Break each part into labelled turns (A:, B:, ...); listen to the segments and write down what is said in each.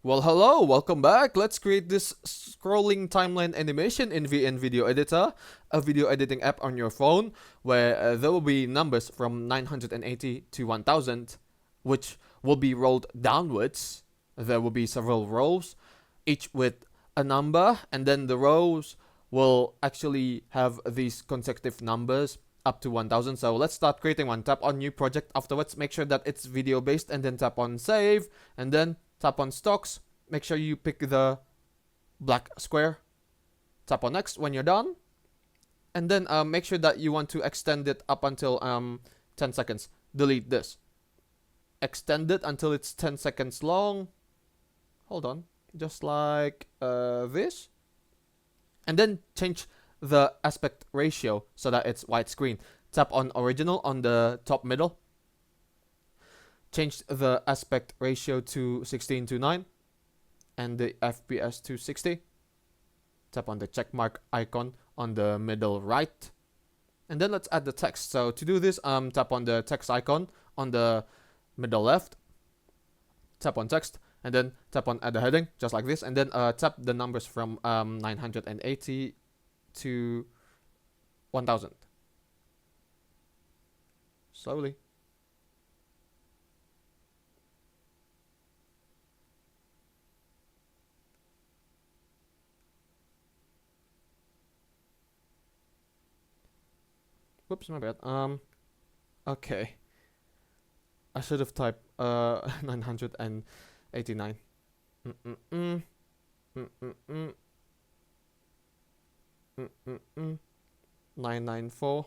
A: Well, hello, welcome back. Let's create this scrolling timeline animation in VN Video Editor, a video editing app on your phone where there will be numbers from 980 to 1000, which will be rolled downwards. There will be several rows, each with a number, and then the rows will actually have these consecutive numbers up to 1000. So let's start creating one. Tap on new project afterwards, make sure that it's video based, and then tap on save, and then tap on stocks. Make sure you pick the black square. Tap on next when you're done. And then make sure that you want to extend it up until 10 seconds. Delete this. Extend it until it's 10 seconds long. Hold on. Just like this. And then change the aspect ratio so that it's widescreen. Tap on original on the top middle. Change the aspect ratio to 16:9 and the FPS to 60. Tap on the checkmark icon on the middle right. And then let's add the text. So to do this, tap on the text icon on the middle left. Tap on text and then tap on add a heading just like this. And then tap the numbers from 980 to 1000. Slowly. Whoops, my bad. Okay. I should have typed 989. Mm-mm-mm. Mm-mm-mm. Mm-mm-mm. 994.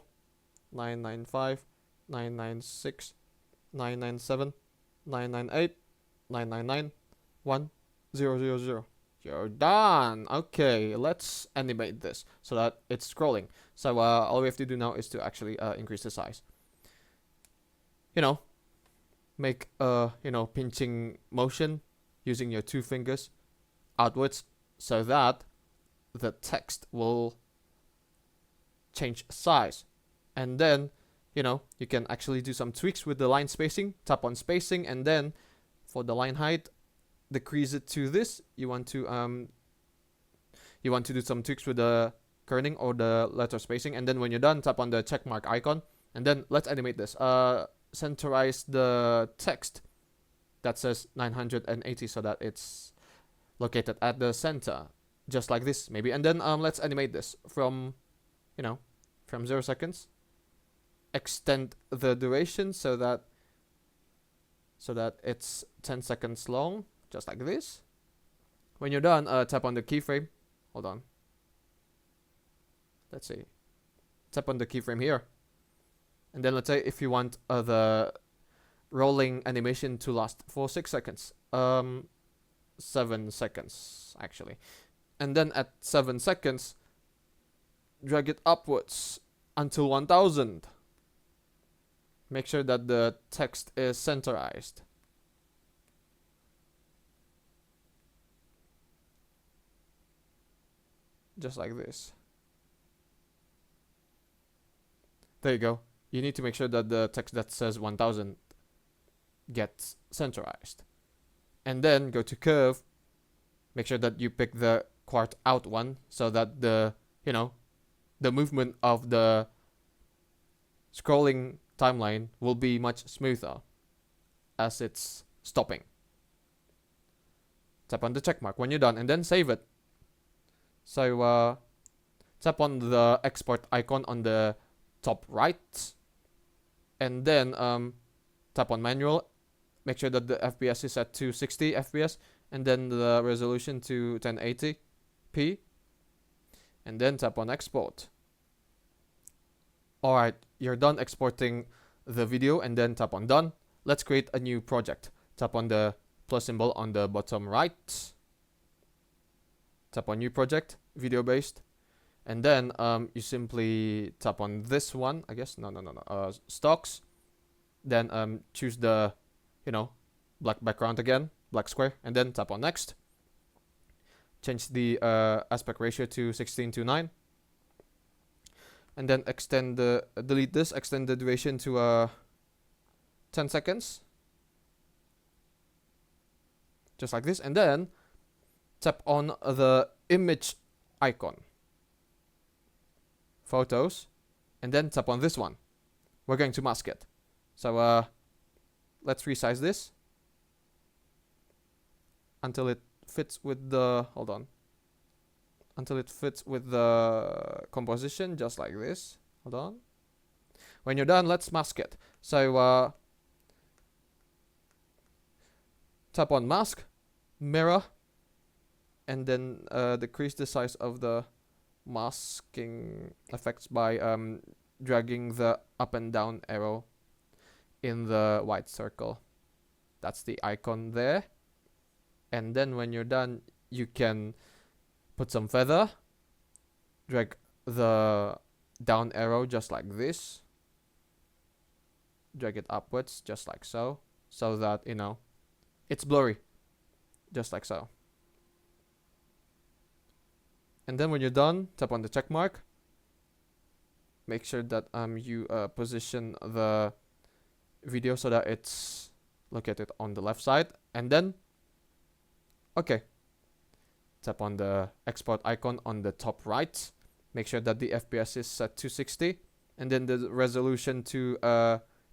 A: 995. 996. 997. 998. 999. 1000. You're done. Okay, let's animate this so that it's scrolling. So all we have to do now is to actually increase the size. Make pinching motion using your two fingers outwards so that the text will change size. And then, you can actually do some tweaks with the line spacing. Tap on spacing, and then for the line height, decrease it to this. You want to do some tweaks with the kerning or the letter spacing, and then when you're done, tap on the checkmark icon, and then let's animate this. Centerize the text that says 980 so that it's located at the center, just like this maybe. And then let's animate this from 0 seconds. Extend the duration so that it's 10 seconds long, just like this. When you're done, tap on the keyframe. Hold on. Let's see. Tap on the keyframe here. And then let's say if you want the rolling animation to last for 6 seconds. 7 seconds, actually. And then at 7 seconds, drag it upwards until 1000. Make sure that the text is centerized. Just like this. There you go. You need to make sure that the text that says 1000 gets centerized. And then go to curve. Make sure that you pick the quart out one so that the movement of the scrolling timeline will be much smoother as it's stopping. Tap on the checkmark when you're done and then save it. So tap on the export icon on the top right, and then tap on manual. Make sure that the FPS is at 260 FPS, and then the resolution to 1080p, and then tap on export. Alright, you're done exporting the video, and then tap on done. Let's create a new project. Tap on the plus symbol on the bottom right. Tap on new project, video based, and then you simply tap on this one, I guess. No, stocks. Then choose the black background again, black square, and then tap on next. Change the aspect ratio to 16:9, and then delete this, extend the duration to 10 seconds. just like this, and then tap on the image icon, photos, and then tap on this one. We're going to mask it. So let's resize this until it fits with the, hold on, until it fits with the composition, just like this. Hold on. When you're done, let's mask it. So tap on mask, mirror, and then decrease the size of the masking effects by dragging the up and down arrow in the white circle. That's the icon there. And then when you're done, you can put some feather, drag the down arrow just like this, drag it upwards just like so, so that, you know, it's blurry, just like so. And then when you're done, tap on the check mark. Make sure that you position the video so that it's located on the left side, and then okay, tap on the export icon on the top right. Make sure that the FPS is set to 60, and then the resolution to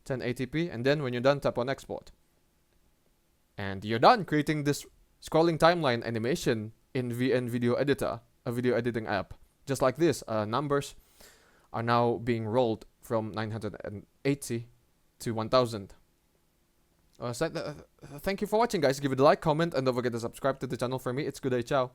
A: 1080p, and then when you're done, tap on export. And you're done creating this scrolling timeline animation in VN Video Editor, a video editing app. Just like this, numbers are now being rolled from 980 to 1000. Thank you for watching, guys. Give it a like, comment, and don't forget to subscribe to the channel for me. It's Good Day, ciao.